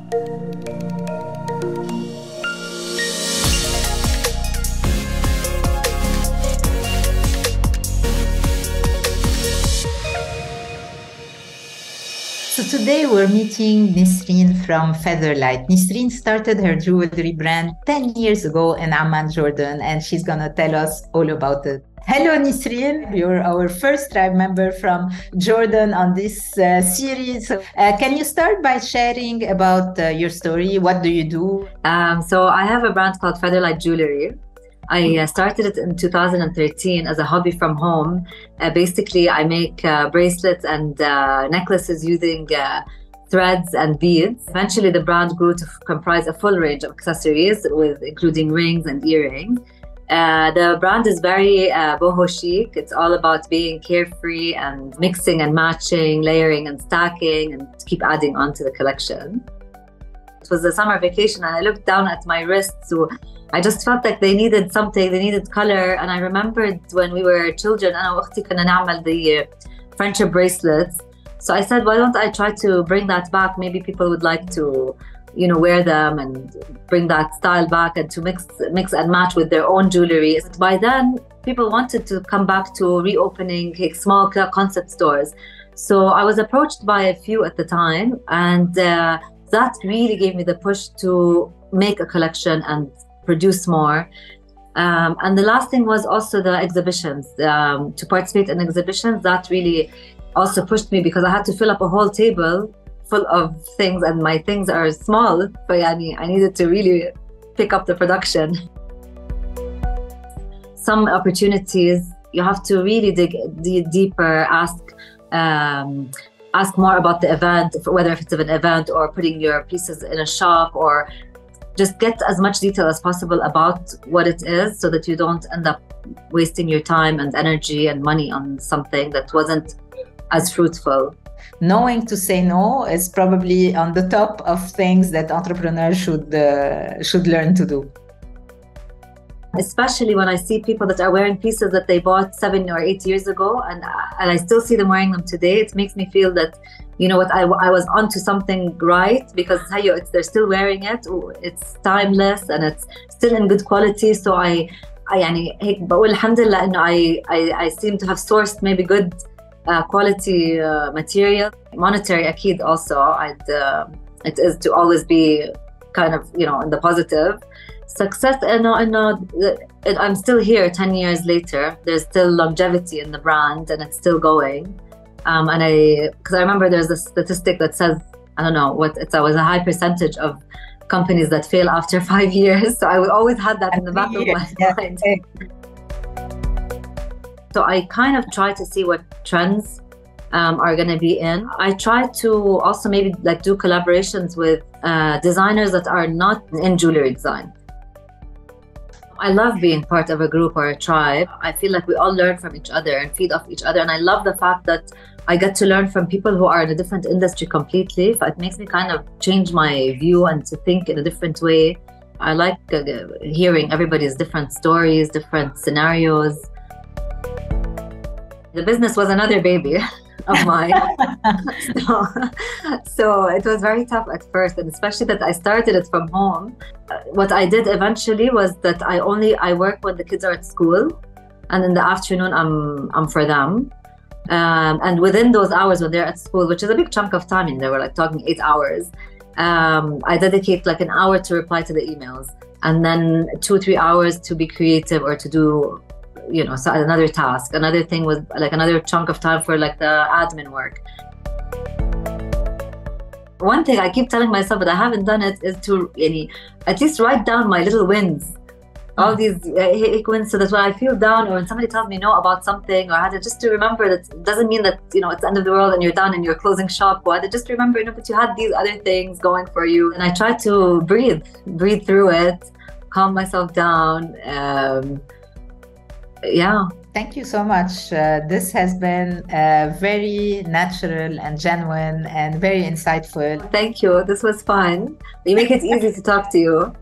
So today we're meeting Nisreen from Featherlight. Nisreen started her jewelry brand 10 years ago in Amman, Jordan, and she's going to tell us all about it. Hello, Nisreen. You're our first tribe member from Jordan on this series. Can you start by sharing about your story? What do you do? So I have a brand called Featherlight Jewelry. I started it in 2013 as a hobby from home. Basically, I make bracelets and necklaces using threads and beads. Eventually, the brand grew to comprise a full range of accessories, including rings and earrings. The brand is very boho chic. It's all about being carefree and mixing and matching, layering and stacking, and keep adding on to the collection. It was a summer vacation and I looked down at my wrists. So I just felt like they needed something, they needed color. And I remembered when we were children, أنا وأختي كنا نعمل the friendship bracelets. So I said, why don't I try to bring that back? Maybe people would like to, wear them and bring that style back and to mix and match with their own jewelry. By then, people wanted to come back to reopening small concept stores. So I was approached by a few at the time, and that really gave me the push to make a collection and produce more. And the last thing was also the exhibitions, to participate in exhibitions. That really also pushed me because I had to fill up a whole table full of things and my things are small. But I needed to really pick up the production. Some opportunities, you have to really dig deeper, ask more about the event, whether if it's an event or putting your pieces in a shop, or just get as much detail as possible about what it is so that you don't end up wasting your time and energy and money on something that wasn't as fruitful. Knowing to say no is probably on the top of things that entrepreneurs should learn to do. Especially when I see people that are wearing pieces that they bought 7 or 8 years ago, and I still see them wearing them today. It makes me feel that, I was onto something right, because they're still wearing it. It's timeless and it's still in good quality. So I بقول الحمد لله إنه I seem to have sourced maybe good quality material. Monetary أكيد also. It is to always be kind of, in the positive. Success, I'm still here 10 years later. There's still longevity in the brand and it's still going. Because I remember there's a statistic that says, I don't know what it was, a high percentage of companies that fail after 5 years. So I always had that in the back of my mind. So I kind of try to see what trends are going to be in. I try to also maybe do collaborations with designers that are not in jewelry design. I love being part of a group or a tribe. I feel like we all learn from each other and feed off each other. And I love the fact that I get to learn from people who are in a different industry completely. It makes me kind of change my view and to think in a different way. I like hearing everybody's different stories, different scenarios. The business was another baby of mine. So it was very tough at first, and especially that I started it from home. What I did eventually was that I work when the kids are at school, and in the afternoon I'm for them. And within those hours when they're at school, which is a big chunk of time, they were talking 8 hours, I dedicate an hour to reply to the emails, and then 2-3 hours to be creative or to do so another task. Another thing was another chunk of time for the admin work. One thing I keep telling myself, but I haven't done it, is to at least write down my little wins. All these wins, so that when I feel down or when somebody tells me no about something, or just to remember that it doesn't mean that it's the end of the world and you're done and you're closing shop. Just remember that you had these other things going for you. And I try to breathe through it, calm myself down. Thank you so much. This has been very natural and genuine and very insightful. Thank you. This was fun. You make it easy to talk to you.